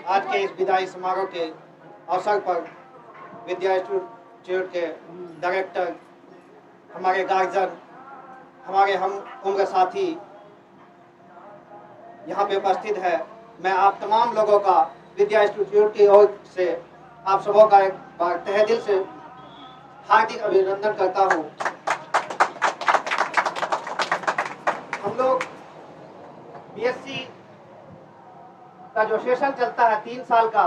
आज के इस विदाई समारोह के अवसर पर विद्या इंस्टीट्यूट के डायरेक्टर, हमारे गार्जियन, हमारे हम उम्र साथी यहाँ पे उपस्थित है। मैं आप तमाम लोगों का विद्या इंस्टीट्यूट की ओर से आप सबों का एक बार तहे दिल से हार्दिक अभिनंदन करता हूँ। हम लोग बीएससी का जो सेशन चलता है 3 साल का,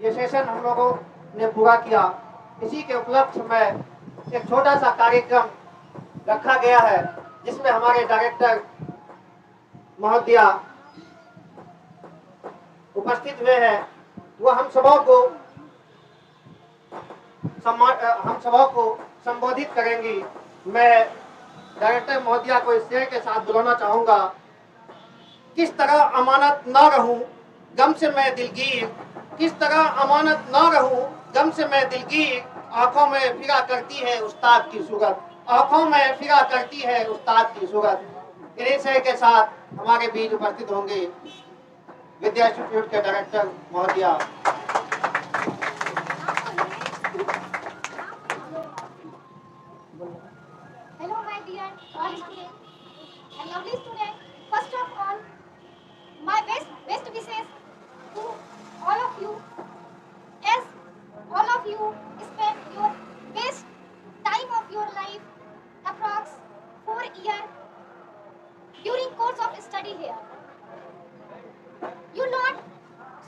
ये सेशन हम लोगों ने पूरा किया। इसी के उपलक्ष्य में एक छोटा सा कार्यक्रम रखा गया है, जिसमें हमारे डायरेक्टर महोदया उपस्थित हुए हैं। वो हम सबों को संबोधित करेंगी। मैं डायरेक्टर महोदया को इस शेर के साथ बुलाना चाहूंगा। किस तरह अमानत ना रहूं गम से मैं दिलगीर, किस तरह अमानत ना रहूं गम से मैं दिलगीर, आंखों में फिरा करती है उस्ताद की सूरत, आंखों में फिरा करती है उस्ताद की सूरत। इन्हीं शेर के साथ हमारे बीच उपस्थित होंगे विद्या इंस्टीट्यूट के डायरेक्टर महोदया। Hello, my dear all students and lovely students. First of all, my best wishes to all of you, as all of you spend your best time of your life, approx 4 years during course of study here. You learn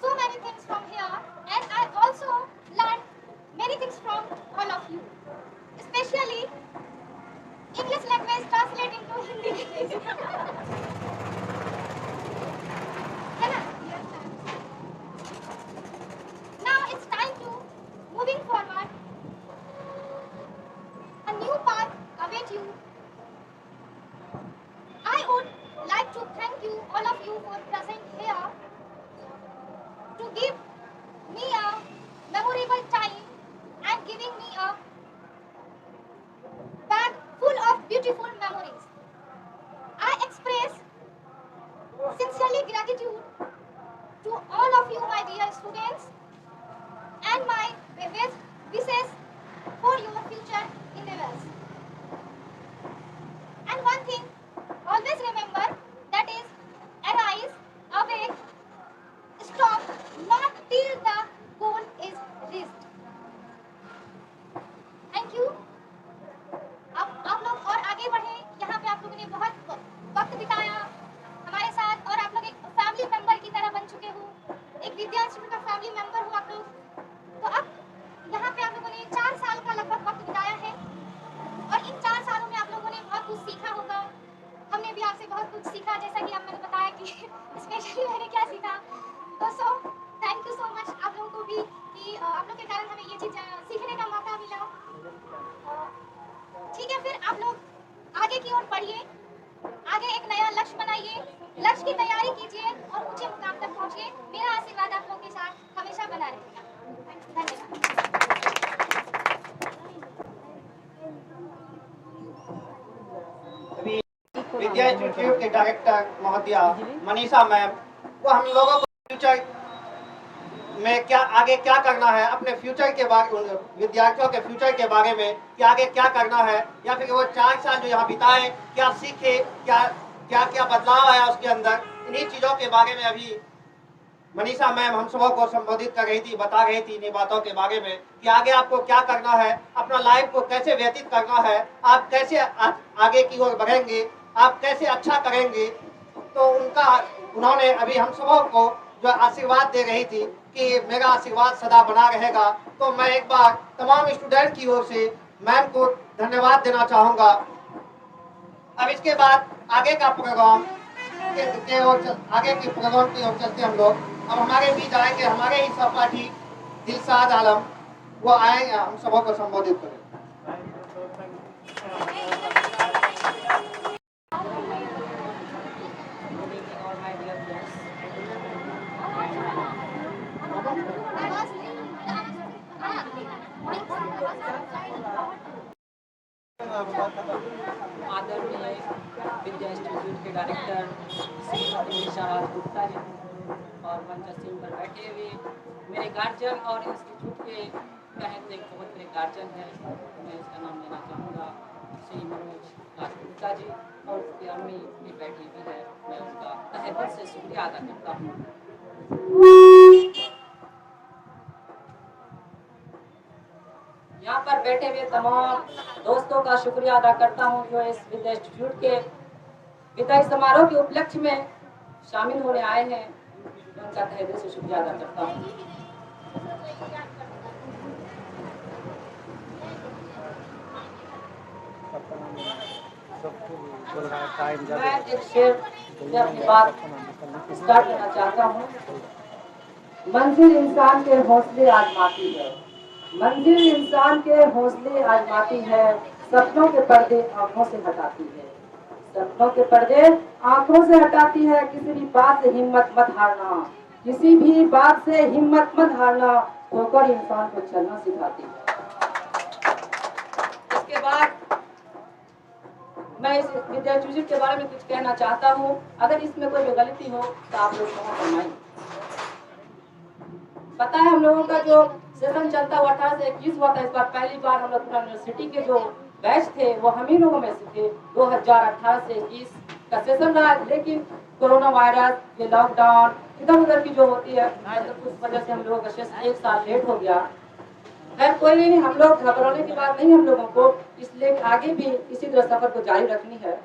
so many things from here, and I also learned many things from all of you, especially English language translate into Hindi. है ना? Now it's time to moving forward. A new path await you. I would like to thank you, all of you, for present here to give me a memorable time and giving me a bag full of beautiful memories. I express sincerely gratitude to all of you, my dear students, and my best wishes for your future endeavors. And one thing, always remember, that is, arise, awake, stop, not till the goal is reached. Thank you. अब आप लोग और आगे बढ़े। यहाँ पे आप लोगों ने बहुत वक्त बिताया हमारे साथ, और आप लोग एक फैमिली मेंबर की तरह बन चुके हो, एक विद्या इंस्टीट्यूट का फैमिली मेंबर हो आप लोग। तो अब यहाँ पे आप लोगों ने 4 साल का लगभग वक्त बिताया है, और इन 4 सालों में आप लोगों ने बहुत कुछ सीखा होगा। हमने भी आपसे बहुत कुछ सीखा, जैसा कि अब मैंने बताया कि स्पेशली मैंने क्या सीखा। तो so thank you so much आप लोगों को भी कि आप लोग के कारण हमें ये चीज़ सीखने का मौका मिला। ठीक है, फिर आप लोग आगे की ओर बढ़िए, आगे एक नया लक्ष्य बनाइए, लक्ष्य की तैयारी कीजिए और ऊंचे मुकाम तक पहुंचिए। मेरा आशीर्वाद आप लोगों के साथ हमेशा बना रहेगा। अभी विद्या इंस्टीट्यूट के डायरेक्टर महोदया मनीषा मैम, वो हम लोगों को फ्यूचर में आगे क्या करना है, अपने फ्यूचर के बारे, विद्यार्थियों के फ्यूचर के बारे में कि आगे क्या करना है, या फिर वो 4 साल जो यहाँ बिताए क्या सीखे, क्या बदलाव आया उसके अंदर, इन्हीं चीज़ों के बारे में अभी मनीषा मैम हम सबों को संबोधित कर रही थी, बता रही थी इन बातों के बारे में कि आगे आपको क्या करना है, अपना लाइफ को कैसे व्यतीत करना है, आप कैसे आगे की ओर बढ़ेंगे, आप कैसे अच्छा करेंगे। तो उन्होंने अभी हम सबों को जो आशीर्वाद दे रही थी कि मेरा आशीर्वाद सदा बना रहेगा। तो मैं एक बार तमाम स्टूडेंट की ओर से मैम को धन्यवाद देना चाहूँगा। अब इसके बाद आगे का प्रोग्राम आगे के प्रोग्राम की ओर चलते हम लोग। अब हमारे बीच आएंगे हमारे ही सहपाठी दिलशाद आलम, वो आएंगे हम सबों को संबोधित करें। आदरणीय विद्या इंस्टीट्यूट के डायरेक्टर ईशाराज गुप्ता जी और मंच सिंह पर बैठे हुए मेरे गार्जियन और इंस्टीट्यूट के कहते एक बहुत बड़े गार्जियन हैं, मैं इसका नाम लेना चाहूँगा श्री मनोज राजगुप्ता जी, और उसकी अम्मी भी बैठी हुई है, मैं उसका तहे दिल से शुक्रिया अदा करता हूँ। यहाँ पर बैठे हुए तमाम दोस्तों का शुक्रिया अदा करता हूँ जो इस विद्या इंस्टीट्यूट के विदाई समारोह के उपलक्ष्य में शामिल होने आए हैं, उनका तहे दिल से शुक्रिया अदा करता हूँ। मैं एक शेर से अपनी बात स्टार्ट करना चाहता हूँ। मंजिल इंसान के हौसले आजमाती है, मंजिल इंसान के हौसले आजमाती है, सपनों के पर्दे आंखों से हटाती है, सपनों के पर्दे आंखों से हटाती है, किसी भी बात से हिम्मत मत हारना, किसी भी बात से हिम्मत मत हारना, होकर इंसान को चलना सिखाती है। इसके बाद मैं इस विद्या इंस्टीट्यूट के बारे में कुछ कहना चाहता हूँ, अगर इसमें कोई भी गलती हो तो आप लोग क्षमा फरमाएं। पता है हम लोगों का जो सेशन चलता हुआ 18 से 21 हुआ था, इस बार पहली बार हम लोग यूनिवर्सिटी के जो बैच थे वो हम ही लोगों में से थे। 2018 से 21 का सेशन रहा, लेकिन कोरोना वायरस, ये लॉकडाउन इधर उधर की जो होती है, मतलब उस वजह से हम लोगों का सेशन 1 साल लेट हो गया। खैर कोई नहीं, हम लोग घबराने की बात नहीं हम लोगों को, इसलिए आगे भी इसी तरह सफर को जारी रखनी है।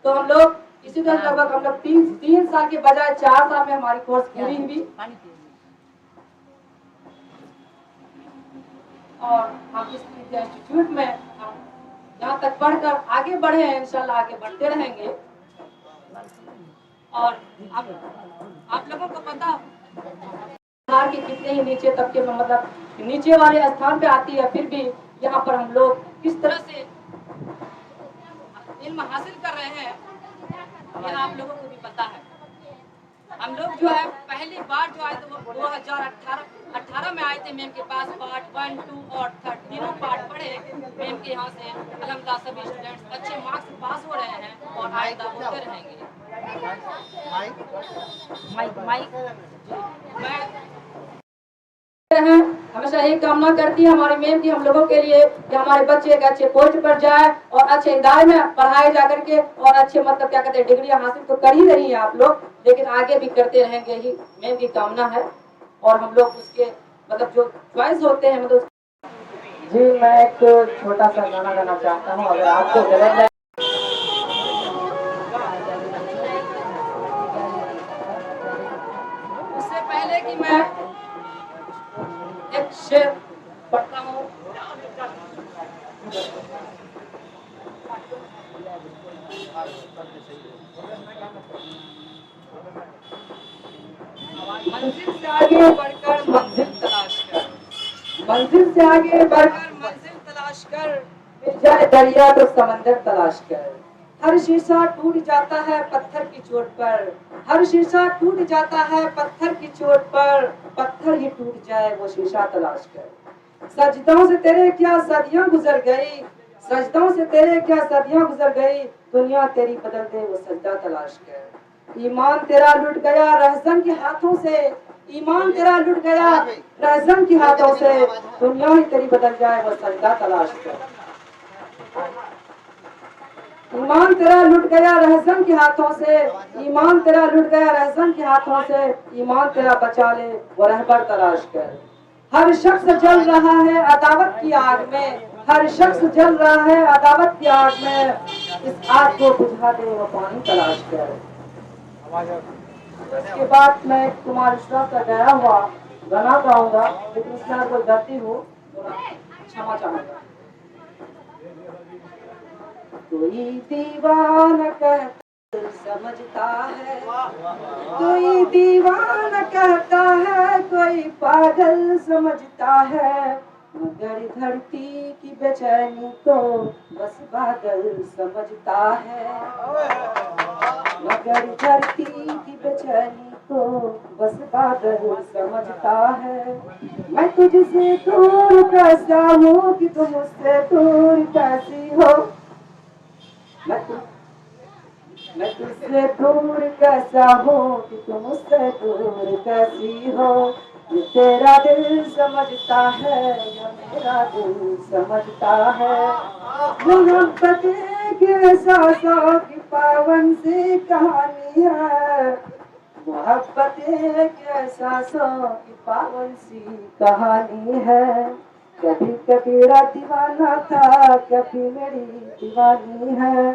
तो हम लोग इसी तरह लगभग हम लोग 3 साल के बजाय 4 साल में हमारी कोर्स पूरी हुई, और हम इस विद्या इंस्टीट्यूट में हम जहाँ तक पढ़कर आगे बढ़े हैं, इंशाल्लाह आगे बढ़ते रहेंगे। और आप लोगों को पता बिहार के कितने ही नीचे तबके में, मतलब नीचे वाले स्थान पे आती है, फिर भी यहाँ पर हम लोग किस तरह से इल्म हासिल कर रहे हैं यह आप लोगों को भी पता है। हम लोग जो है पहली बार जो आए थे वो 2018 में आए थे, मैम के पास पार्ट 1, 2 और 3 तीनों पार्ट पढ़े मैम के यहाँ से। अल्हम्दुलिल्लाह सभी स्टूडेंट्स अच्छे मार्क्स से पास हो रहे हैं और आइंदा होते रहेंगे। मैं हमेशा यही कामना करती है हमारी मैम की हम लोगों के लिए कि हमारे बच्चे एक अच्छे पोस्ट पर जाए और अच्छे इदारे में पढ़ाए जा करके, और अच्छे मतलब क्या कहते हैं डिग्रियां हासिल तो कर ही रही हैं आप लोग, लेकिन आगे भी करते रहेंगे, ही मैम की कामना है। और हम लोग उसके मतलब जो चॉइस होते हैं मतलब जी। मैं एक छोटा सा गाना गाना चाहता हूँ, अगर आपको गलत है। उससे पहले कि मैं एक शेर पढ़ता हूँ, मंजिल से आगे बढ़कर मंजिल तलाश कर, मंजिल से आगे बढ़कर मंजिल तलाश कर, मिल जाए दरिया तो समंदर तलाश कर। हर शीशा टूट जाता है पत्थर की चोट पर, हर शीशा टूट जाता है पत्थर की चोट पर, पत्थर ही टूट जाए वो शीशा तलाश कर। सजदों से तेरे क्या सदियां गुजर गई, सजदों से तेरे क्या सदियां गुजर गई, दुनिया तेरी बदल दे वो सजदा तलाश कर। ईमान तेरा लुट गया रहज़न के हाथों से, ईमान तेरा लुट गया रहज़न के हाथों से, दुनिया ही तेरी बदल जाए वो सजदा तलाश कर। ईमान तेरा लुट गया रहज़न के हाथों से, ईमान तेरा लुट गया रहज़न के हाथों से, ईमान तेरा बचा ले वो रहबर तलाश कर। हर शख्स जल रहा है अदावत की आग में, हर शख्स जल रहा है अदावत की आग में, इस आग को बुझा दे वो पानी तलाश कर। उसके बाद मैं कुमार इशराक का गाया हुआ गाना गाऊंगा, लेकिन इसमें अगर कोई गलती हो तो क्षमा चाहूंगा। कोई दीवाना कहता समझता है, कोई दीवाना कहता है, कोई पागल समझता है, मगर धरती की बेचैनी को बस बादल समझता है, मगर धरती की बेचैनी को बस बादल समझता है। मैं तुझसे दूर कैसा हूँ कि तुम मुझसे दूर कैसी हो, मैं तुझसे दूर कैसा हूँ कि तुम मुझसे दूर कैसी हो। ये तेरा दिल समझता है या मेरा दिल समझता है। मोहब्बत के एहसासों की पावन सी कहानी है। मोहब्बत एक एहसासों की पावन सी कहानी है। कभी कबीरा दीवाना था, कभी मेरी दीवानी है।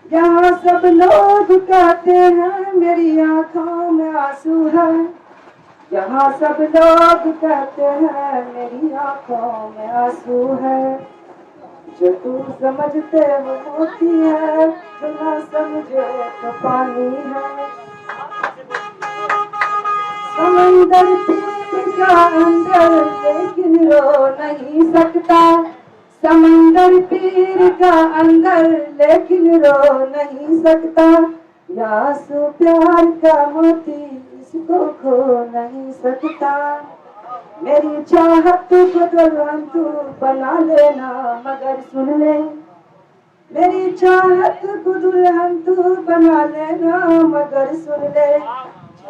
यहाँ सब लोग कहते हैं मेरी आंखों में आंसू है। यहाँ सब लोग कहते हैं मेरी आंखों में आंसू है। जो तू समझते वो मोती है, जो ना समझे तो पानी है। समंदर पीर का अंदर लेकिन रो नहीं सकता। समंदर पीर का अंदर लेकिन रो नहीं सकता। यासु प्यार का मोती इसको खो नहीं सकता। मेरी चाहत को दुल्हन तू बना लेना मगर सुन ले। मेरी चाहत को दुल्हन तू बना लेना मगर सुन ले।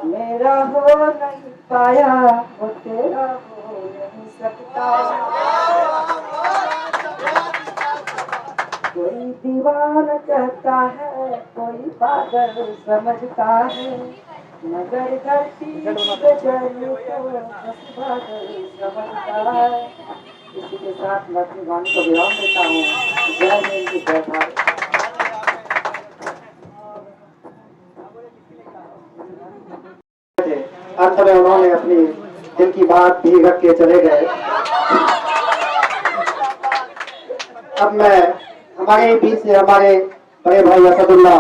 मेरा हो नहीं पाया वो तेरा हो नहीं सकता। कोई दीवाना कहता है, कोई पागल समझता है, मगर धरती पे चलने को बस बादल समझता है। इसी के साथ मैं अपनी वाणी को विराम देता हूँ। जय हिंद, जय भारत। अंत में उन्होंने अपनी दिल की बात भी रख के चले गए। अब मैं हमारे बीच से हमारे बड़े भाई असदुल्ला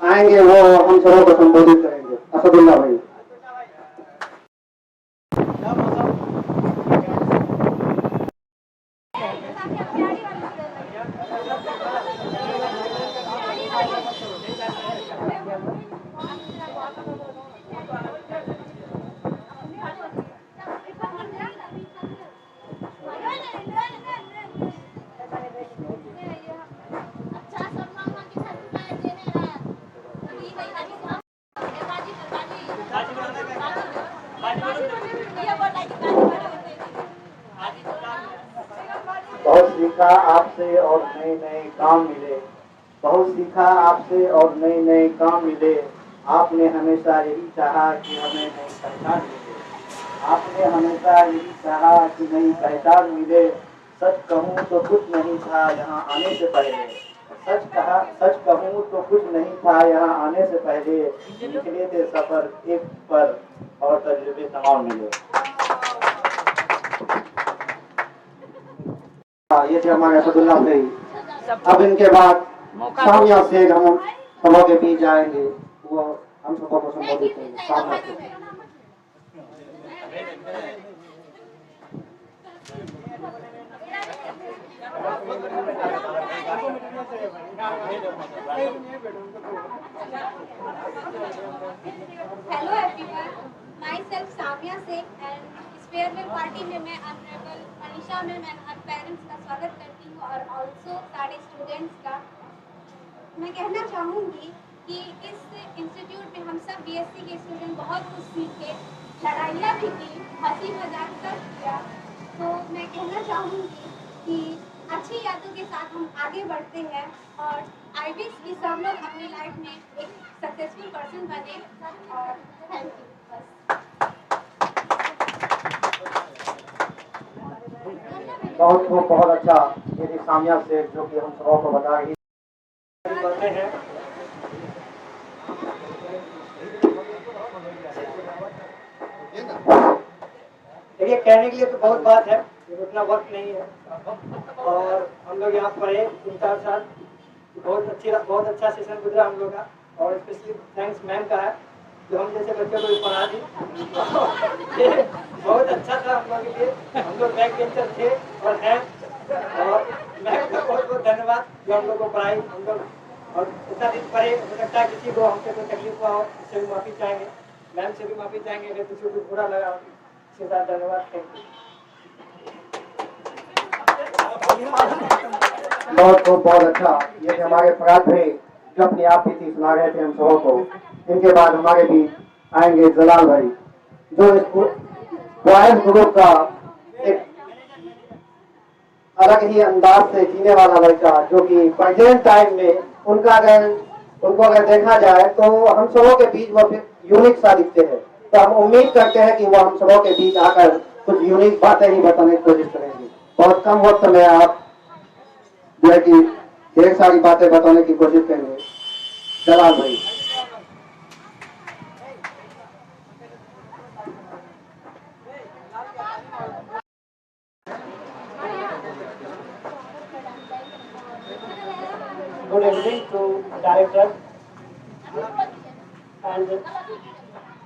आएंगे, वो हम सबों को संबोधित करेंगे। असदुल्ला भाई। बहुत सीखा आपसे और नए नए काम मिले। बहुत सीखा आपसे और नए नए काम मिले। आपने हमेशा यही चाहा कि हमें नई पहचान मिले। आपने हमेशा यही चाहा कि नई पहचान मिले। सच कहूँ तो कुछ नहीं था यहाँ आने से पहले। सच कहूँ तो कुछ नहीं था यहाँ आने से पहले। निकले थे सफर एक पर और तजुर्बे तमाम मिले। ये थे हमारे असदुल्ला भाई। अब इनके बाद सामिया शेख हम सभा के बीच जाएंगे, वो हम सबों को संबोधित करेंगे। Samiya Shaikh. Hello everyone, myself Samiya Shaikh and इस फेयरवेल पार्टी में मैं ऑनरेबल मनीषा मैम एंड हर पेरेंट्स का स्वागत करती हूँ और ऑल्सो सारे स्टूडेंट्स का। मैं कहना चाहूँगी कि इस इंस्टीट्यूट में हम सब बीएससी के स्टूडेंट बहुत कुछ सीखे, लड़ाइयाँ भी की, हंसी मजाक सब किया। तो मैं कहना चाहूँगी कि अच्छी यादों के साथ हम आगे बढ़ते हैं और आई विश कि सब लोग अपनी लाइफ में एक सक्सेसफुल पर्सन बने। और थैंक यू। बहुत अच्छा। ये थी सामिया शेख जो कि हम सबों को बता रही हैं। देखिए, कहने के लिए तो बहुत बात है, उतना वक्त नहीं है। और हम लोग यहाँ पढ़े 3-4 साल, बहुत अच्छा सेशन गुजरा हम लोग का। और स्पेशली थैंक्स मैम का है जो हम जैसे बच्चों को भी पढ़ा दी। बहुत अच्छा था हम लोग के लिए। हम लोग बैक बेंचर थे और हैं, और मैम का बहुत धन्यवाद जो हम लोग को पढ़ाई। हम लोग और इतना दिन पढ़े, हो सकता है किसी को हमसे कोई तकलीफ हुआ हो, इससे भी माफ़ी चाहेंगे। मैम से भी माफ़ी चाहेंगे अगर किसी को बुरा लगा। इसके साथ धन्यवाद, थैंक यू। बहुत अच्छा। ये थे हमारे फराद भाई जो अपनी आप बीती सुना रहे थे हम सबों को। इनके बाद हमारे बीच आएंगे जलाल भाई, जो इस बॉयज ग्रुप का एक अलग ही अंदाज से जीने वाला लड़का, जो कि प्रेजेंट टाइम में उनको अगर देखा जाए तो हम सबों के बीच वो फिर यूनिक सा दिखते हैं। तो हम उम्मीद करते हैं कि वो हम सबों के बीच आकर कुछ यूनिक बातें ही बताने की कोशिश करेंगे। बहुत कम वक्त में आप जो है कि ढेर सारी बातें बताने की कोशिश करेंगे। जलाल भाई। Good evening to director and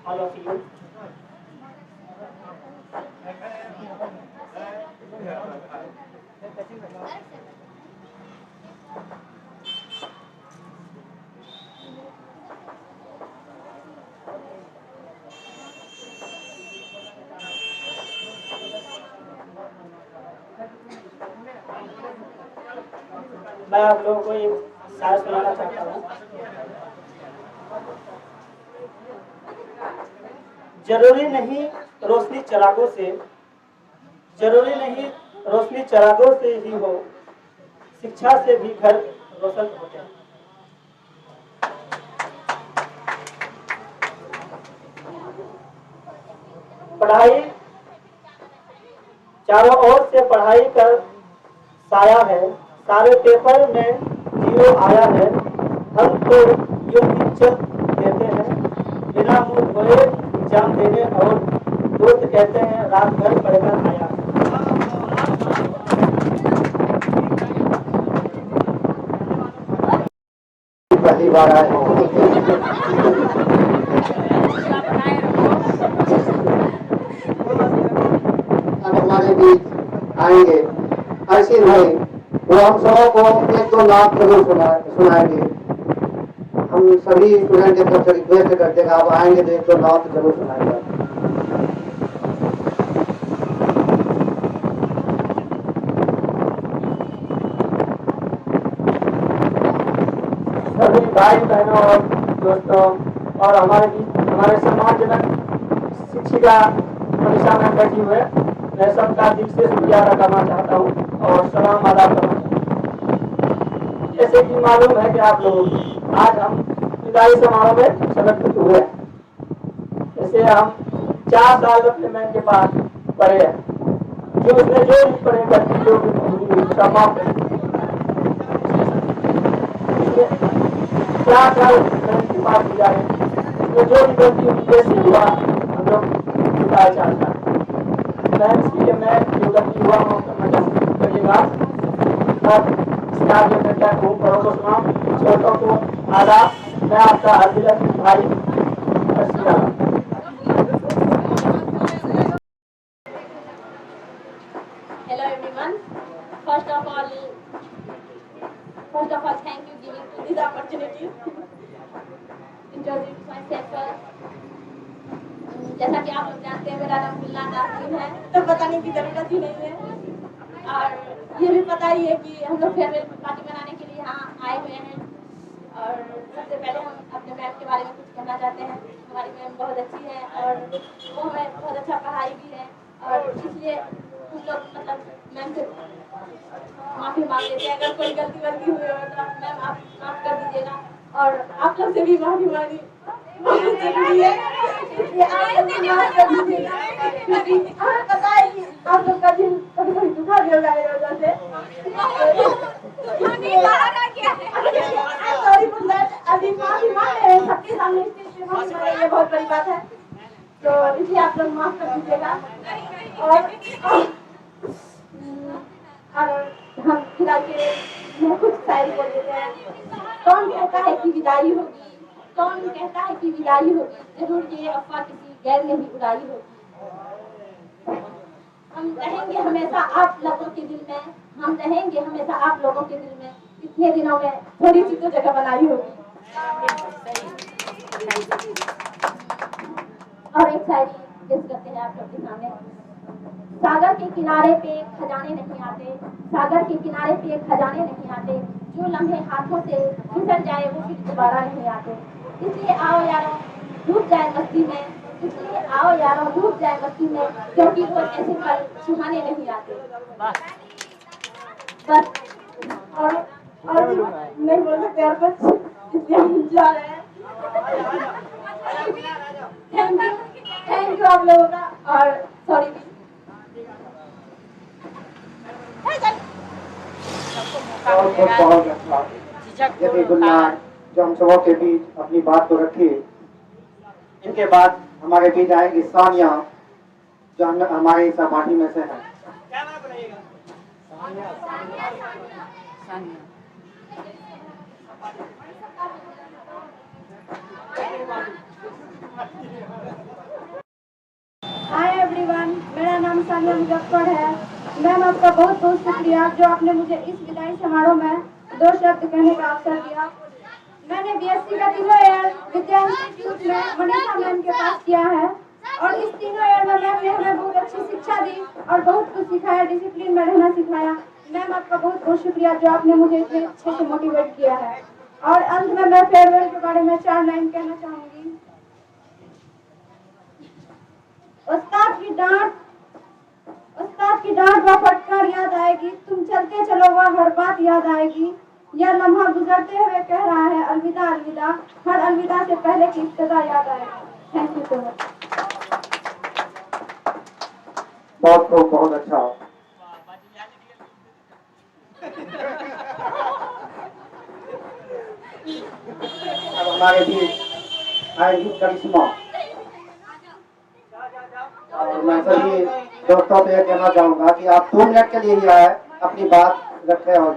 all of you. मैं आप लोगों को एक शायर सुनाना चाहता हूँ। जरूरी नहीं रोशनी चिरागों से, जरूरी नहीं रोशनी चिरागों से ही हो, शिक्षा से भी घर रोशन होते हैं। पढ़ाई चारों ओर से पढ़ाई का साया है, सारे पेपर में जीरो आया है। हम तो यूं ही चल देते हैं, बिना मुंह धोए एग्जाम देने, और दोस्त कहते हैं रात भर पढ़कर आया। पहली बार आए अब हमारे बीच आएंगे अर्शिद भाई, वो हम सबों को एक दो लाख जरूर सुनाएंगे। हम सभी स्टूडेंट की तरफ से रिक्वेस्ट करते हैं आप आएंगे तो एक दो लाख जरूर सुनाएंगे। सभी भाई बहनों और दोस्तों और हमारे सम्मानजनक शिक्षिका मनीषा मैम बैठी हुए, मैं सबका दिल से शुक्रिया अदा करना चाहता हूँ और सलाम आदाब करना चाहता हूँ। जैसे कि मालूम है कि आप लोग आज हम विदाई समारोह में संगठित हुए हैं। जैसे हम 4 साल अपने मैम के पास पढ़े हैं, जो उसने जो भी पढ़े करती जो भी समाप्त 4 साल मैम के पास गुजारे, जो भी गलती उनके से हुआ हम लोग विदाई चाहता है। मैम इसलिए मैं जो गलती हुआ हूँ करिएगा और इसके आगे मैं क्या कहूँ, बड़ों को सुनाऊँ, छोटों को आदाब। मैं आपका अभिलक भाई Hello everyone. First of all, thank you giving to this opportunity. Introduce myself. जैसा कि आप लोग जानते हैं मेरा नाम गुलनाज आसिम है, तो बताने की जरूरत ही नहीं है। और ये भी पता ही है कि हम लोग फेयरवेल पार्टी मनाने के लिए यहाँ आए हुए हैं। और सबसे पहले हम अपने मैम के बारे में कुछ कहना चाहते हैं। हमारी मैम बहुत अच्छी है और वो हमें बहुत अच्छा पढ़ाई भी है, और इसलिए हम लोग मतलब मैम से माफ़ी मांग लेते हैं। अगर कोई गलती वलती हुई हो तो मैम आप माफ़ कर दीजिएगा, और आप लोग से भी माफ़ी मांगी बहुत जरूरी है, इसलिए आप लोग भी माफ़ कर दीजिएगा। हमें पता है कि आप लोग का दिन कभी कभी दुखा भी होगा मेरी वजह से। सॉरी फॉर दैट, अभी माफ़ी मांग रहे हैं सबके सामने, स्टेज पे माफ़ी मांग रहे हैं, ये बहुत बड़ी बात है, तो इसलिए आप लोग माफ़ कर दीजिएगा। और हम फिलहाल के में कुछ शायरी बोल देते हैं। कौन कहता है कि विदाई होगी, कौन कहता है कि विदाई होगी, जरूर ये अफवाह किसी गैर ने ही उड़ाई होगी। हम रहेंगे हमेशा आप लोगों के दिल में, हम रहेंगे हमेशा आप लोगों के दिल में, इतने दिनों में थोड़ी सी तो जगह बनाई होगी। और एक शायरी पेश करते हैं आप लोग के सामने। सागर के किनारे पे खजाने नहीं आते, सागर के किनारे पे खजाने नहीं आते, जो लम्हे हाथों से फिसल जाए वो फिर दोबारा नहीं आते। इसलिए आओ यारों डूब जाए मस्ती में, इसलिए आओ यारों डूब जाए मस्ती में, क्योंकि वो ऐसे पल सुहाने नहीं आते। बस और भी नहीं बोल सकते यार, बस इसलिए हम जा रहे हैं। थैंक यू आप लोगों का, और सॉरी भी। बहुत अच्छा। यदि गुलनार जो हम सबों के बीच अपनी बात को रखी, इनके बाद हमारे बीच आएंगी सानिया, जो हमारे सहपाठी में से है। हाय एवरीवन, मेरा नाम सानिया मुजफ्फर है। मैम आपका बहुत बहुत शुक्रिया जो आपने मुझे इस विदाई समारोह में 2 शब्द कहने का अवसर दिया। मैंने बीएससी का 3 ईयर विद्या इंस्टीट्यूट में मनीषा मैम के पास किया है, और इस 3 ईयर में मैम ने हमें बहुत अच्छी शिक्षा दी और बहुत कुछ सिखाया, डिसिप्लिन में रहना सिखाया। मैम आपका बहुत बहुत शुक्रिया जो आपने मुझे इतने अच्छे से मोटिवेट किया है। और अंत में मैं फेयरवेल के बारे में 4 लाइन कहना चाहूंगी। उस्ताद की डांट व फटकार याद आएगी, तुम चलते चलो वह हर बात याद आएगी। यह लम्हा गुजरते हुए कह रहा है अलविदा अलविदा, हर अलविदा से पहले की इब्तिदा याद आएगी। Thank you so much. बहुत खूब, बहुत अच्छा। अब हमारे बीच आएगी करिश्मा, और मैं सभी दोस्तों से यह कहना चाहूंगा कि आप 2 मिनट के लिए ही आए, अपनी बात रखें। और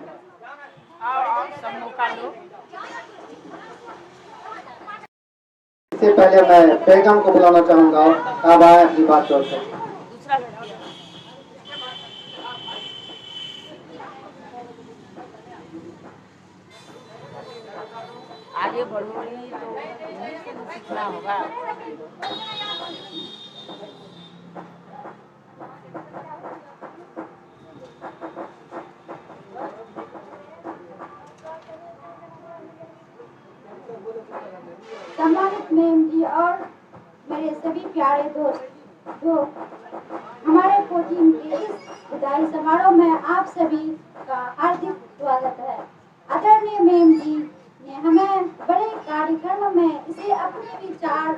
इससे पहले मैं बेगम को बुलाना चाहूंगा, आप आए अपनी बात जोड़ कर। आगे बढ़ोगी तो यहीं से तो सीखना होगा। सम्मानित मैम जी और मेरे सभी प्यारे दोस्त, जो हमारे कोचिंग के इस विदाई समारोह में आप सभी का हार्दिक स्वागत है। आदरणीय मैम जी ने हमें बड़े कार्यक्रम में इसे अपने विचार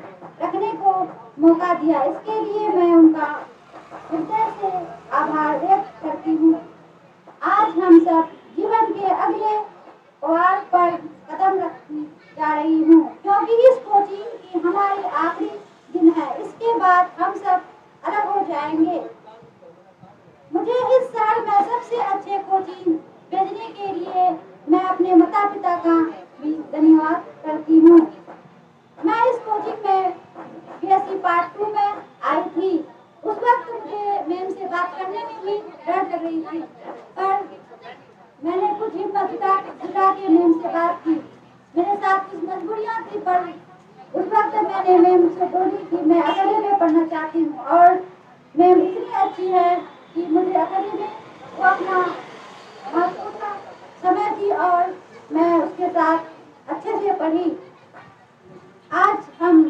रखने को मौका दिया, इसके लिए मैं उनका हृदय से आभार व्यक्त करती हूँ। आज हम सब जीवन के अगले पड़ाव पर कदम रखने जा रही हूँ, क्योंकि इस कोचिंग की हमारी आखिरी दिन है। इसके बाद हम सब अलग हो जाएंगे। मुझे इस साल में सबसे अच्छे कोचिंग भेजने के लिए मैं अपने माता पिता का भी धन्यवाद करती हूँ। मैं इस कोचिंग में बीएससी पार्ट 2 में आई थी। उस वक्त मुझे मैम से बात करने में भी डर लग रही थी, पर मैंने कुछ हिम्मत जुटा के मैम से बात की। मेरे साथ कुछ मजबूरियाँ थी, पर उस वक्त मैंने मैम से बोली कि मैं अकेले में पढ़ना चाहती हूँ, और मैम इतनी अच्छी है कि मुझे अकेले में वो अपना महत्वपूर्ण समय दी और मैं उसके साथ अच्छे से पढ़ी। आज हम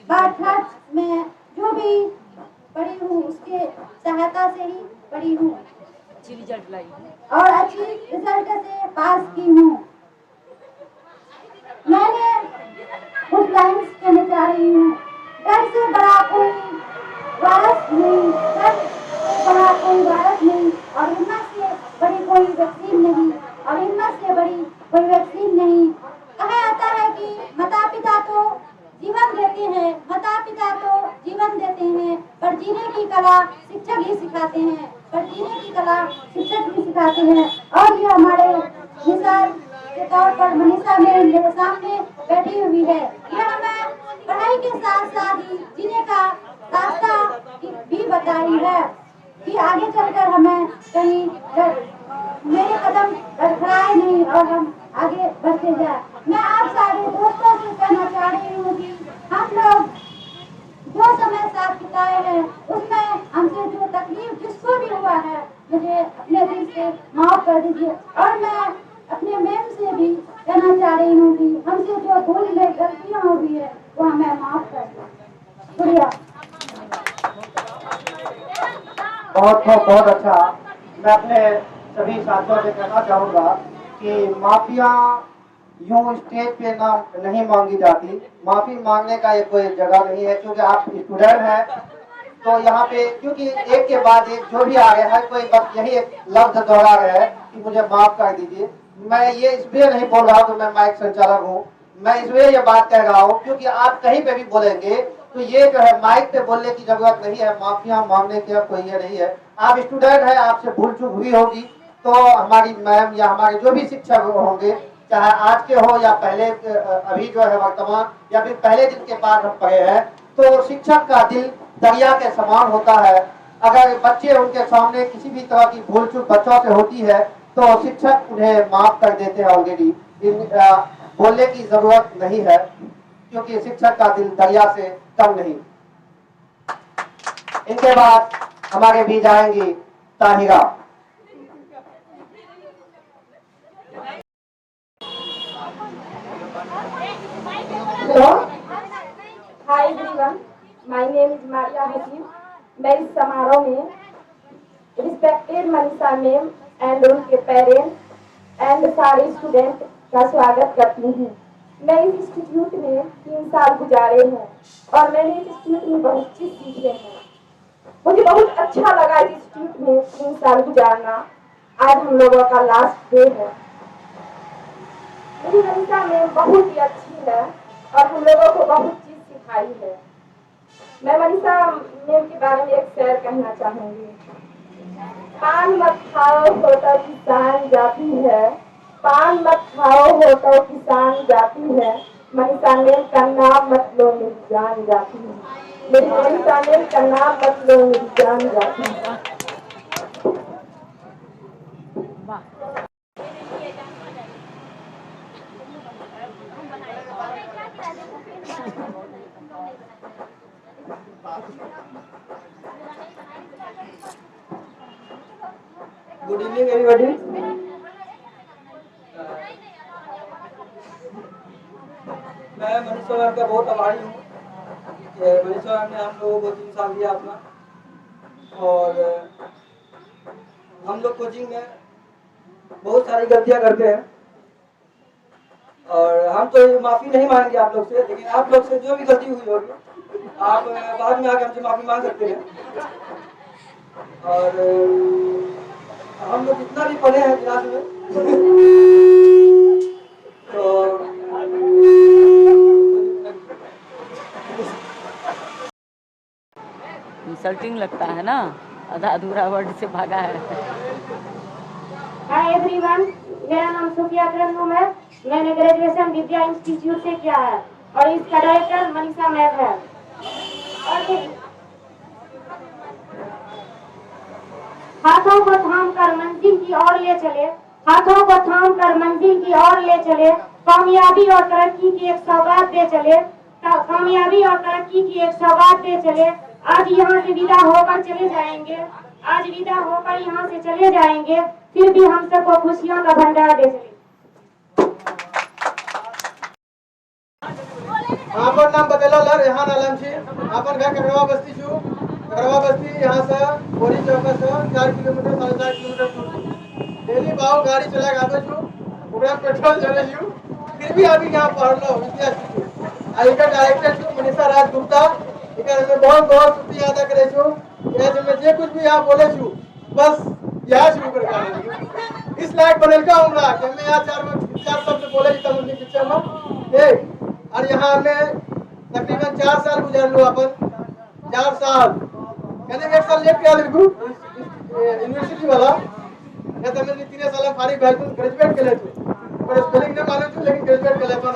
पार्ट 3 में जो भी पढ़ी हूँ उसके सहायता से ही पढ़ी हूँ अच्छी रिजल्ट लाई। और अच्छी रिजल्ट से पास की हूँ। मैंने कुछ लाइन्स कहने जा रही हूँ। डर से बड़ा कोई वायरस नहीं, डर से बड़ा कोई वायरस नहीं, और हिम्मत से बड़ी कोई वैक्सीन नहीं, और हिम्मत से बड़ी कोई वैक्सीन नहीं। कहा जाता है कि माता पिता तो जीवन देते हैं, माता पिता तो जीवन देते हैं, पर जीने की कला शिक्षक ही सिखाते हैं, पर जीने की कला शिक्षक ही सिखाते हैं। और ये हमारे मिसाल के तौर पर मनीषा मैम मेरे सामने बैठी हुई है। यह हमें पढ़ाई के साथ साथ ही जीने का रास्ता भी बताई है कि आगे चलकर हमें कहीं मेरे कदम लड़खड़ाए नहीं और हम आगे बढ़ते जाए। मैं आप सारे दोस्तों से कहना चाह रही हूँ कि हम लोग जो समय साथ बिताए हैं उसमें हमसे से माफ कर दीजिए। और मैं अपने मैम से भी कहना चाह रही हूँ कि हमसे जो भूल में गलतियाँ हो गई है वो हमें माफ कर दीजिए। शुक्रिया। बहुत अच्छा। मैं अपने सभी साथियों से कहना चाहूँगा कि माफिया यूं स्टेज पे ना नहीं मांगी जाती। माफी मांगने का ये कोई जगह नहीं है, क्योंकि आप स्टूडेंट हैं तो यहाँ पे क्योंकि एक के बाद एक जो भी आ रहा है कोई बस यही एक लफ्ज दोहरा रहा है कि मुझे माफ कर दीजिए। मैं ये इसलिए नहीं बोल रहा हूँ कि मैं माइक संचालक हूँ, मैं इसलिए ये बात कह रहा हूँ क्योंकि आप कहीं पे भी बोलेंगे तो ये जो है माइक पे बोलने की जरूरत नहीं है। माफिया मांगने की कोई ये नहीं है। आप स्टूडेंट है, आपसे भूल चूक हुई होगी तो हमारी मैम या हमारे जो भी शिक्षक होंगे, चाहे आज के हो या पहले अभी जो है वर्तमान या फिर पहले दिन के बाद हम पढ़े हैं, तो शिक्षक का दिल दरिया के समान होता है। अगर बच्चे उनके सामने किसी भी तरह की भूल चूक बच्चों से होती है तो शिक्षक उन्हें माफ कर देते हैं ऑलरेडी। बोलने की जरूरत नहीं है क्योंकि शिक्षक का दिल दरिया से कम नहीं। इनके बाद हमारे बीच आएंगी Tahira. Hello, hi everyone, my name is Maria Haseeb. मैं इस समारोह में रिस्पेक्टेड मनीषा मैम एंड उनके पेरेंट्स एंड सारे स्टूडेंट का स्वागत करती हूँ। मैं इस इंस्टीट्यूट में 3 साल गुजारे हैं और मैंने इस इंस्टीट्यूट में बहुत चीज सीखे हैं। मुझे बहुत अच्छा लगा इस इंस्टीट्यूट में 3 साल गुजारना। आज हम लोगों का लास्ट डे है। मेरी मनीषा मैम बहुत ही अच्छी है और हम लोगों को बहुत चीज सिखाई है। मैं मनीषा मैम के बारे में एक शेर कहना चाहूंगी। पान मत खाओ होटल की शान जाती है, पान मत खाओ होटल की शान जाती है, मनीषा मैम का नाम मत लो मेरी जान जाती है। मेरी मनीषा मैम का नाम मत लो मेरी जान जाती है। Good evening everybody. मैं मनीषा मैम का बहुत आभारी हूँ। मनीषा मैम ने हम लोगों को 3 साल दिया अपना, और हम लोग कोचिंग में बहुत सारी गलतियाँ करते हैं और हम तो माफ़ी नहीं मांगेंगे आप लोग से, लेकिन आप लोग से जो भी गलती हुई होगी आप बाद में आके हमसे माफ़ी मांग सकते हैं। और हम लोग जितना भी पढ़े हैं क्लास में तो इंसल्टिंग लगता है ना, आधा अधूरा वर्ड से भागा है। हाय एवरीवन, मेरा नाम सुफिया तरन्नुम है। मैंने ग्रेजुएशन विद्या इंस्टीट्यूट से किया है और इसका डायरेक्टर मनीषा मैम है। और हाथों को थाम कर मंजिल की ओर ले चले, हाथों को थाम कर मंजिल की ओर ले चले, कामयाबी और तरक्की की एक सौगात दे चले, कामयाबी और तरक्की की एक सौगात दे चले। आज यहाँ से विदा होकर चले जाएंगे, आज विदा होकर यहाँ से चले जाएंगे, फिर भी हम सबको खुशियों का भंडार दे चले। आपन नाम बतेला रेहान आलम छी। आपन घर ककरवा बस्ती छु। ककरवा बस्ती यहाँ से बोरी चौक से 4 किलोमीटर 4.5 किलोमीटर दूर। डेली बाहु गाड़ी चला के आवे छु, ओकरा पेट्रोल जरे छु, फिर भी अभी यहाँ पढ़लो विद्या इंस्टीट्यूट। आ इकर डायरेक्टर छु मनीषा राज गुप्ता। इकर में बहुत बहुत शुक्रिया अदा करे छु। ये में जे कुछ भी यहाँ बोले छु बस यह शुरू कर का इस लायक बनलका हमरा कि मैं यहाँ 4 शब्द बोले तब उनके पिक्चर में ए। और यहाँ हमने तकरीबन 4 साल गुजार लो अपन 4 साल कहने 1 साल लेट के आल यूनिवर्सिटी वाला या तो मैंने 3 साल फारिग भाई ग्रेजुएट के लिए थे पर स्पेलिंग नहीं मालूम थी लेकिन ग्रेजुएट के लिए अपन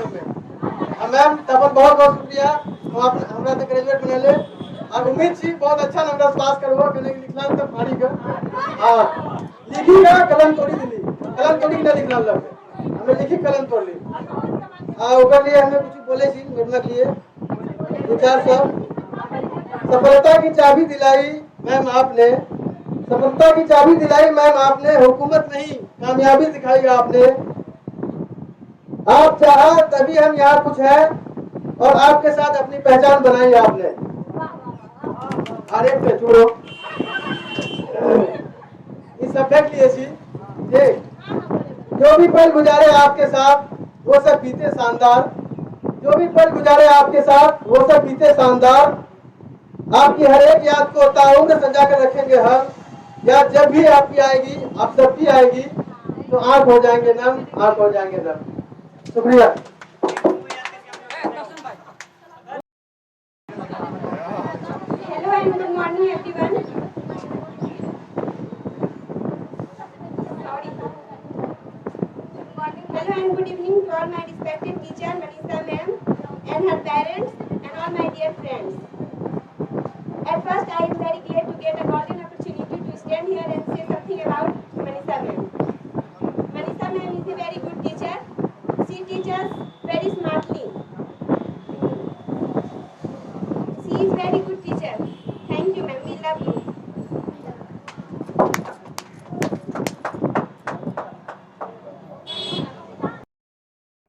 मैम तब बहुत बहुत शुक्रिया हम हमरा तो ग्रेजुएट बने ले और उम्मीद छी बहुत अच्छा नंबर पास करबो कहने लिखला तो फारिग हां लिखी का कलम तोड़ी दिली कलम तोड़ी के लिखला लग हमने लिखी कलम तोड़ ली ओकर लिए हमने कुछ बोले छी मेरे लिए 2-4 शब्द। सफलता की चाबी दिलाई मैम आपने, सफलता की चाबी दिलाई मैम आपने, हुकूमत नहीं कामयाबी दिखाई आपने। आप चाहा तभी हम यहाँ कुछ है और आपके साथ अपनी पहचान बनाई आपने। अरे पे छोड़ो इस सब्जेक्ट लिए सी ये जो भी पल गुजारे आपके साथ वो सब बीते शानदार, जो भी पल गुजारे आपके साथ वो सब बीते शानदार। आपकी हर एक याद को ताउम्र सजा कर रखेंगे हम। याद जब भी आपकी आएगी, आप सबकी आएगी, तो आंख हो जाएंगे नम, आंख हो जाएंगे नम। शुक्रिया। Hello and good morning everyone. Sorry. Hello and good evening to all my respected teacher Manisha ma'am and her parents and all my dear friends. At first I am very glad to get a golden opportunity to stand here and say something about Manisha ma'am. Manisha ma'am is a very good teacher. She teaches very smartly. She is very good teacher. Thank you ma'am. We love you.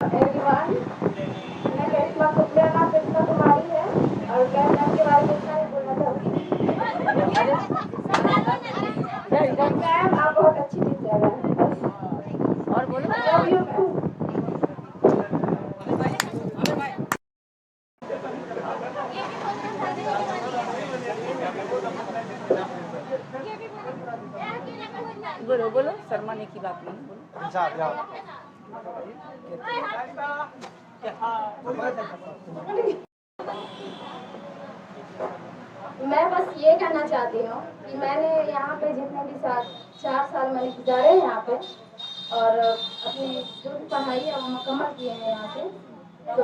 Everyone, मैं करिश्मा कुमारी है और मैं ma'am के बारे में इतना ही बोलना चाहूँगी। मैम आप बहुत अच्छी टीचर हैं। और बोलो Love you too. बोलो बोलो शर्माने की बात नहीं, बोलो। मैं बस ये कहना चाहती हूँ कि मैंने यहाँ पे जितने भी 4 साल मैंने गुजारे हैं यहाँ पे और अपनी जो भी पढ़ाई है वो मुकम्मल किए हैं यहाँ पे। तो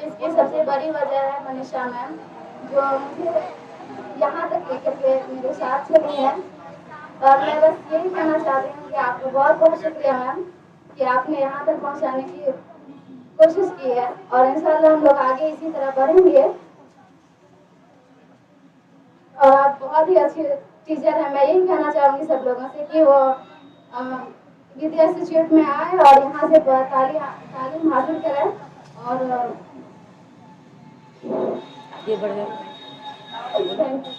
इसकी सबसे बड़ी वजह है मनीषा मैम, जो मुझे यहाँ तक लेकर के मेरे साथ चली है। और मैं बस यही कहना चाहती हूँ कि आपको बहुत बहुत शुक्रिया मैम कि आपने यहाँ तक पहुँचाने की कोशिश की है और इंशाल्लाह हम लोग आगे इसी तरह बढ़ेंगे। और आप बहुत ही अच्छे टीचर हैं। मैं यही कहना चाहूँगी सब लोगों से कि वो विद्या इंस्टीट्यूट में आए और यहाँ से तालीम हासिल करें और आगे बढ़ जाओ। Thank you.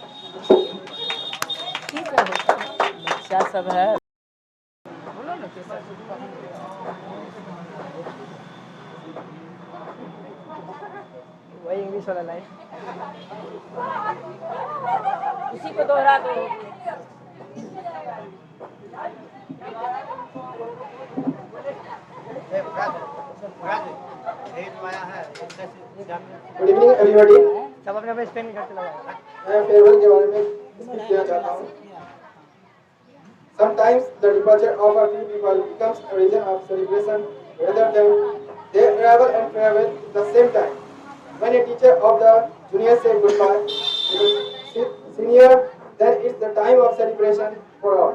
ठीक है बच्चा सब है, बोलो ना कैसा। वही इंग्लिश वाला लाइन उसी को दोहरा दो। Good evening everybody. सब अपने अपने स्पेलिंग करके लगाया। मैं फेयरवेल के बारे में स्पीच देना चाहता हूँ। Sometimes the departure of a few people becomes a reason of celebration rather than their arrival and farewell at the same time. When a teacher of the junior say goodbye to the senior, then it's the time of celebration for all.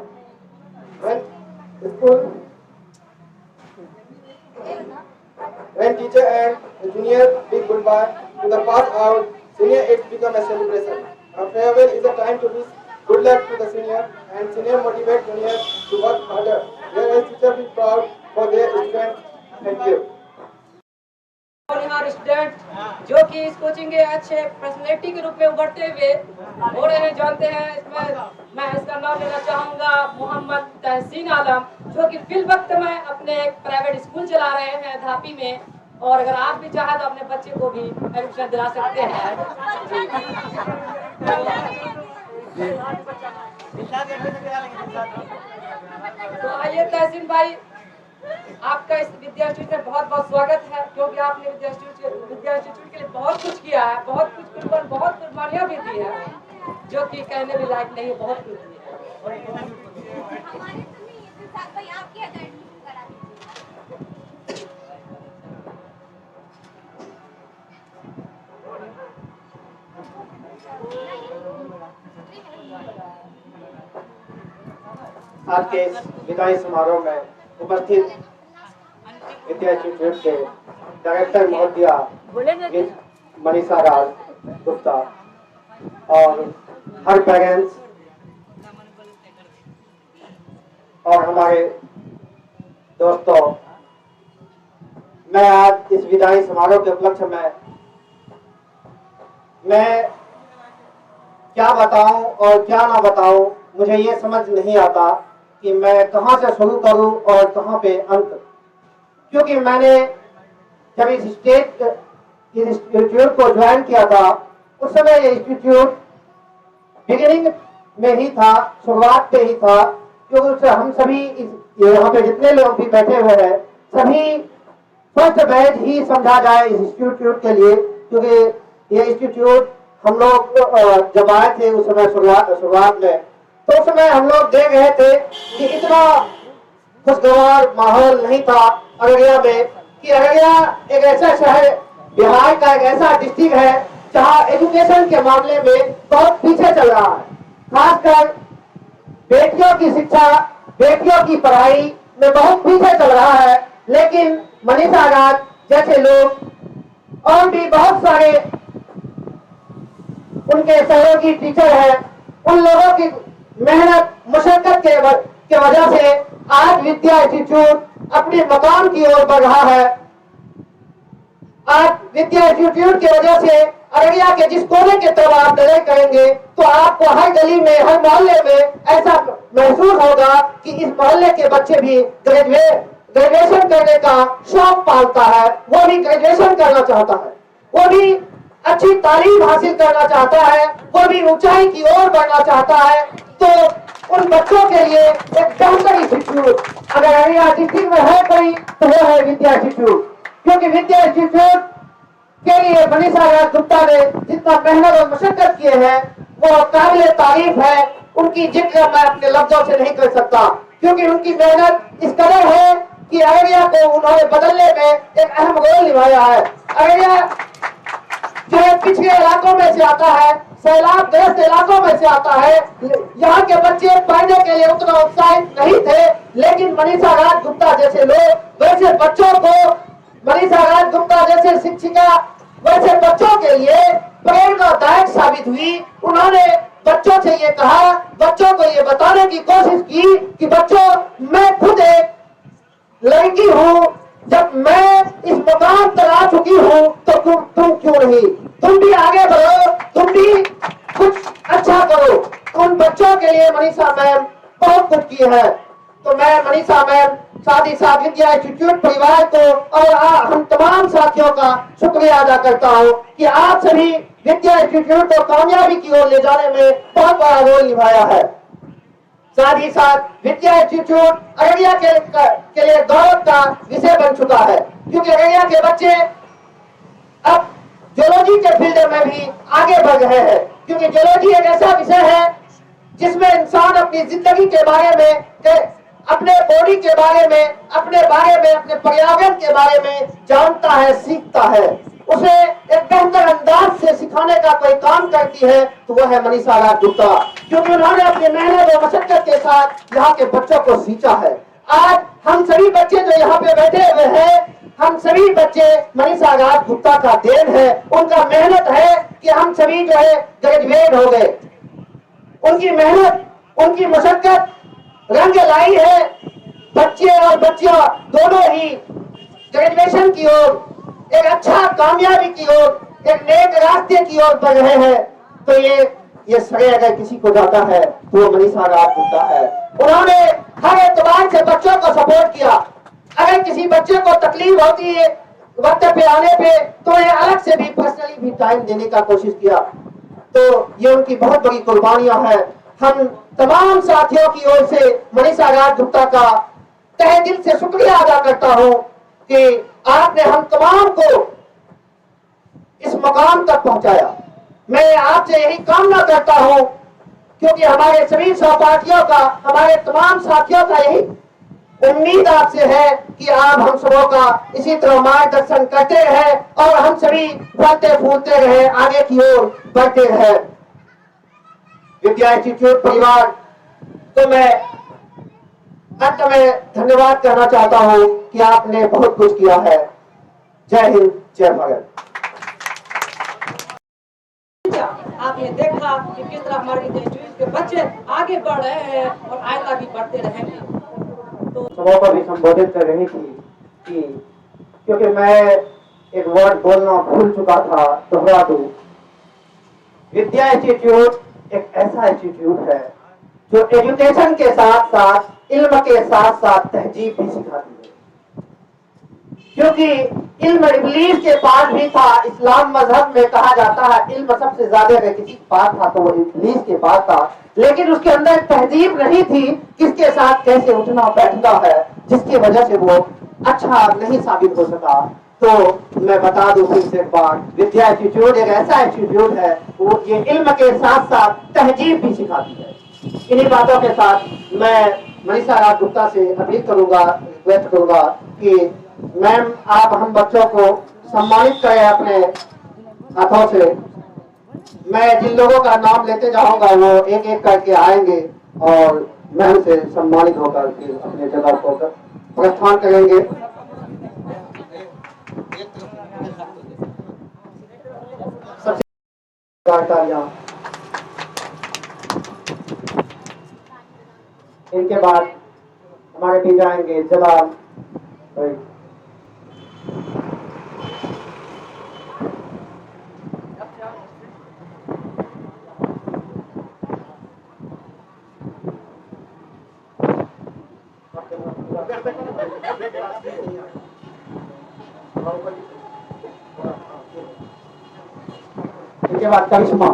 When teacher and the junior bid goodbye to the pass out senior, it becomes a celebration. A farewell is a time to wish good luck to the senior and senior motivate junior to work harder. Whereas teacher be proud for their students. Thank you. होनहार student जो कि इस coaching के अच्छे personality के रूप में उभरते हुए हो रहे हैं, जानते हैं। इसमें मैं इसका नाम लेना चाहूँगा मोहम्मद तहसीन आलम, जो कि फिल वक्त में अपने एक प्राइवेट स्कूल चला रहे हैं धापी में। और अगर आप भी चाहें तो अपने बच्चे को भी एडमिशन दिला सकते हैं। तो आइए तहसीन भाई, आपका इस विद्या इंस्टीट्यूट में बहुत बहुत स्वागत है, क्योंकि आपने विद्या इंस्टीट्यूट के लिए बहुत कुछ किया है, बहुत कुर्बानियां भी दी है, जो कि कहने भी लायक नहीं है। बहुत कुछ दिया आज के इस विदाई समारोह में उपस्थित विद्या इंस्टीट्यूट के डायरेक्टर महोदया मनीषा राज गुप्ता और हर पेरेंट्स और हमारे दोस्तों, मैं आज इस विदाई समारोह के उपलक्ष्य में मैं क्या बताऊं और क्या ना बताऊं, मुझे ये समझ नहीं आता कि मैं कहां से शुरू करूं और कहां पे अंत। क्योंकि मैंने जब इस इंस्टीट्यूट को ज्वाइन किया था, उस समय ये इंस्टीट्यूट बिगिनिंग में ही था, शुरुआत पे ही था। क्योंकि हम सभी यहाँ पे जितने लोग भी बैठे हुए हैं, सभी फर्स्ट बैच ही समझा जाए इस इंस्टीट्यूट के लिए। क्योंकि ये इंस्टीट्यूट हम लोग जब आए थे उस समय शुरुआत में, तो उस समय हम लोग देख रहे थे कि इतना खुशगवार माहौल नहीं था अररिया में, कि अररिया एक ऐसा शहर, बिहार का एक ऐसा डिस्ट्रिक्ट है जहाँ एजुकेशन के मामले में बहुत पीछे चल रहा है। खासकर बेटियों की शिक्षा, बेटियों की पढ़ाई में बहुत पीछे चल रहा है। लेकिन मनीषा राज जैसे लोग और भी बहुत सारे उनके सहयोगी टीचर हैं, उन लोगों की मेहनत मशक्कत के वजह से आज विद्या इंस्टीट्यूट अपने मकाम की ओर बढ़ रहा है। आज विद्या इंस्टीट्यूट की वजह से अररिया के जिस कोने के तरफ आप नजर करेंगे तो आपको हर गली में, हर मोहल्ले में ऐसा महसूस होगा कि इस मोहल्ले के बच्चे भी ग्रेजुएशन करने का शौक पालता है, वो भी ग्रेजुएशन करना चाहता है, वो भी अच्छी तालीम हासिल करना चाहता है, वो भी ऊंचाई की ओर बढ़ना चाहता है। तो उन बच्चों के लिए एक बेहतर इंस्टीट्यूट अगर अररिया डिस्ट्रिक्ट में है कोई, तो वो है विद्या इंस्टीट्यूट। क्योंकि विद्या इंस्टीट्यूट के लिए मनीषा राज गुप्ता ने जितना मेहनत और मशक्कत किए हैं, वो काबिल तारीफ है। उनकी जिक्र मैं अपने लफ्जों से नहीं कर सकता, क्योंकि उनकी मेहनत इस कदर है कि अररिया को उन्होंने बदलने में एक अहम रोल निभाया है। अररिया जो पिछड़े इलाकों में से आता है, सैलाब ग्रस्त इलाकों में से आता है, यहाँ के बच्चे पढ़ने के लिए उतना उत्साहित नहीं थे। लेकिन मनीषा राज गुप्ता जैसे लोग वैसे बच्चों को, मनीषा राज गुप्ता जैसे शिक्षिका वैसे बच्चों के लिए प्रेरणादायक साबित हुई। उन्होंने बच्चों से ये कहा, बच्चों को ये बताने की कोशिश की कि बच्चों, मैं खुद एक लड़की हूँ, जब मैं इस मुकाम तक आ चुकी हूँ तो तुम क्यों नहीं, तुम भी आगे बढ़ो, तुम भी कुछ अच्छा करो। उन बच्चों के लिए मनीषा मैम बहुत कुछ की है। तो मैं मनीषा मैम, साथ ही साथ विद्या इंस्टीट्यूट परिवार को और हम तमाम साथियों का शुक्रिया अदा करता हूँ कि आप सभी विद्या इंस्टीट्यूट को कामयाबी की ओर ले जाने में बहुत बड़ा रोल निभाया है। साथ ही साथ विद्या इंस्टीट्यूट अररिया के लिए गौरव का विषय बन चुका है, क्योंकि अररिया के बच्चे अब जियोलॉजी के फील्ड में भी आगे बढ़ रहे हैं। क्योंकि जियोलॉजी एक ऐसा विषय है जिसमें इंसान अपनी जिंदगी के बारे में, अपने बॉडी के बारे में, अपने पर्यावरण के बारे में जानता है, सीखता है। उसे एक बेहतर अंदाज से सिखाने का कोई काम करती है तो वह है मनीषा राज गुप्ता, क्योंकि उन्होंने अपनी मेहनत और मशक्कत के साथ यहाँ के बच्चों को सींचा है। आज हम सभी बच्चे जो यहाँ पे बैठे हुए हैं, हम सभी बच्चे मनीषा राज गुप्ता का देन है, उनका मेहनत है कि हम सभी जो है ग्रेजुएट हो गए। उनकी मेहनत, उनकी मशक्कत रंग लाई है। बच्चे और बच्चियां दोनों ही ग्रेजुएशन की ओर, एक अच्छा कामयाबी की ओर, एक नेक रास्ते की ओर बढ़ रहे हैं। तो ये श्रेय अगर किसी को जाता है तो वो मनीषा राज गुप्ता है। उन्होंने हर एतबार से बच्चों को सपोर्ट किया। अगर किसी बच्चे को तकलीफ होती है वक्त पे आने पे, तो ये अलग से भी पर्सनली भी टाइम देने का कोशिश किया। तो ये उनकी बहुत बड़ी कुर्बानियां हैं। हम तमाम साथियों की ओर से मनीषा राज गुप्ता का तहे दिल से शुक्रिया अदा करता हूं कि आपने हम तमाम को इस मकाम तक पहुंचाया। मैं आपसे यही कामना करता हूं, क्योंकि हमारे सभी सहपाठियों का, हमारे तमाम साथियों का यही उम्मीद आपसे है कि आप हम सबों का इसी तरह मार्गदर्शन करते रहे और हम सभी फलते फूलते रहे, आगे की ओर बढ़ते रहे। विद्या इंस्टीट्यूट परिवार को मैं अंत में धन्यवाद कहना चाहता हूं कि आपने बहुत कुछ किया है। जय हिंद, जय भारत। आपने देखा कि किस तरह हमारे इंस्टीट्यूट के बच्चे आगे बढ़ रहे हैं और आगे भी बढ़ते रहेंगे। सभा को भी संबोधित कर रही थी कि क्योंकि मैं एक वर्ड बोलना भूल चुका था, दोहरा दूं। विद्या इंस्टीट्यूट एक ऐसा इंस्टीट्यूट है जो एजुकेशन के साथ साथ इल्म के साथ साथ तहजीब भी सिखाती है, क्योंकि इल्म इब्लीस के पास भी था। इस्लाम मजहब में कहा जाता है इल्म सबसे ज्यादा अगर किसी के पास था तो वो इब्लीस के पास था, लेकिन उसके अंदर तहजीब नहीं थी, किसके साथ कैसे उठना बैठना है, जिसकी वजह से वो अच्छा नहीं साबित हो सका। तो मैं बता दूं फिर से एक बार, विद्या इंस्टीट्यूट एक ऐसा इंस्टीट्यूट है वो ये इल्म के साथ साथ तहजीब भी सिखाती है। इन्हीं बातों के साथ मैं मनीषा राज गुप्ता से अपील करूंगा, रिक्वेस्ट करूंगा कि मैम आप हम बच्चों को सम्मानित करें अपने हाथों से। मैं जिन लोगों का नाम लेते जाऊंगा वो एक एक करके आएंगे और मैम से सम्मानित होकर फिर अपने जगह को प्रस्थान करेंगे। इनके बाद हमारे भी जाएंगे जलाल भाई। इनके बाद करिश्मा।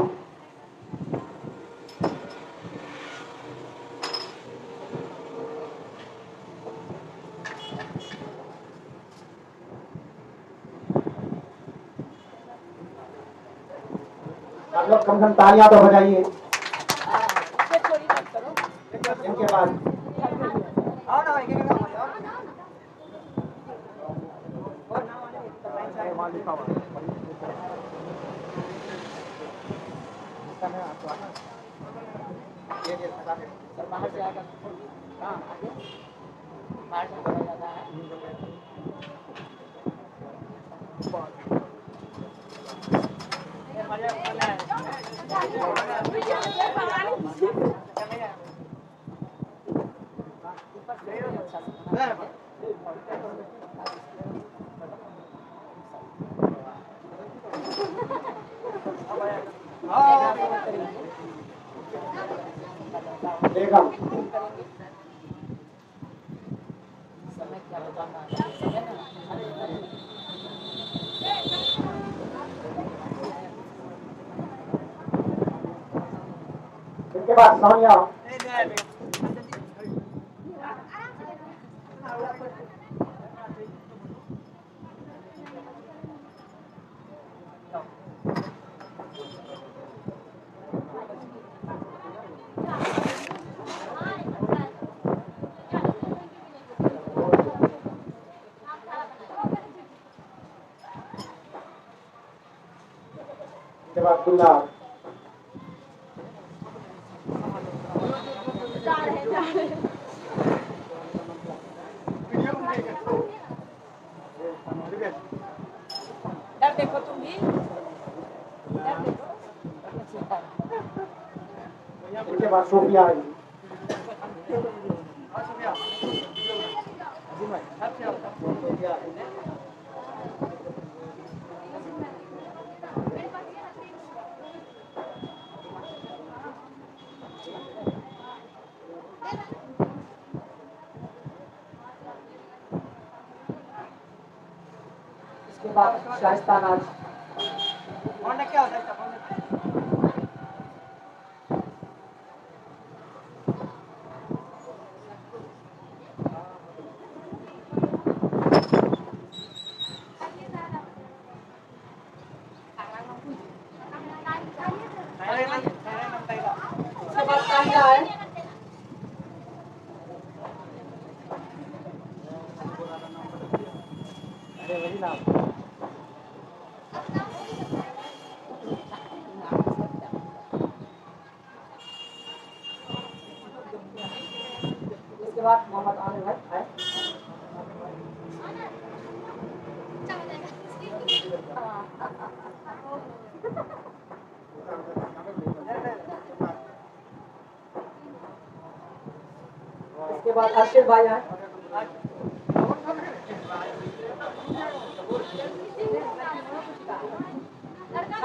आप लोग कम से कम तालियां तो बजाइए। इनके बाद बेगम। इसके बाद सोनिया। इसके बाद गुलनार। देखो तुम भी इसके बाद सोफिया आएगी। इसके बाद शाइस्ता नाज। क्या होता है? इसके बाद काहिरा है। इसके बाद मोहम्मद आमिर है। इसके बाद अर्शिद भाई है।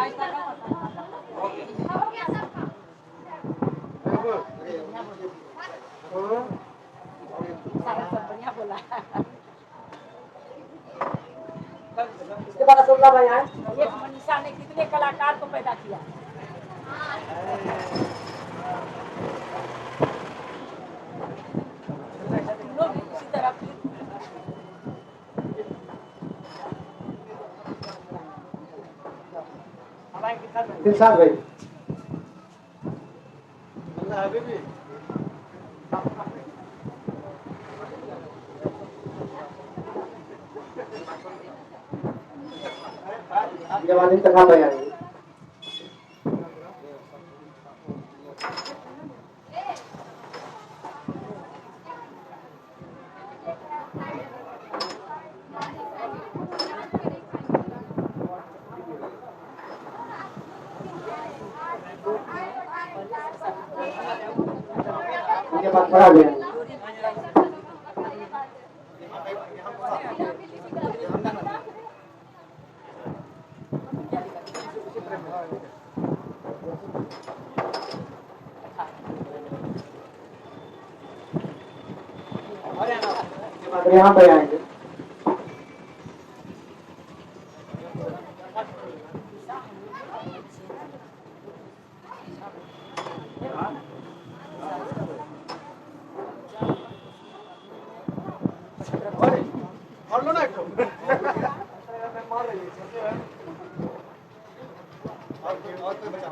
हो गया सबका इसके बाद असदुल्ला भाई आए। एक मनीषा ने कितने कलाकार को पैदा किया। तुम लोग भी उसी तरह फिर दिलशाद भाई हबीबी जवानी तक भाई आएंगे। उसके बाद खड़ा हो जाएंगे। यहाँ पे आएंगे। और लो ना एक और कोई बचा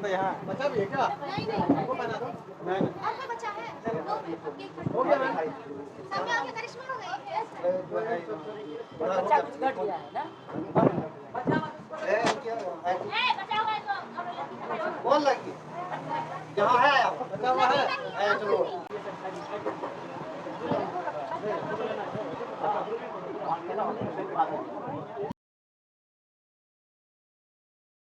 यहाँ बचा भी है क्या? नहीं वो बना दो। और कोई बच्चा है हो गया मैम। सब में आपके करिश्मा हो गई बच्चा कुछ घट गया है ना। बचा हुआ है तो कौन लगी यहाँ है आया बचा हुआ है चलो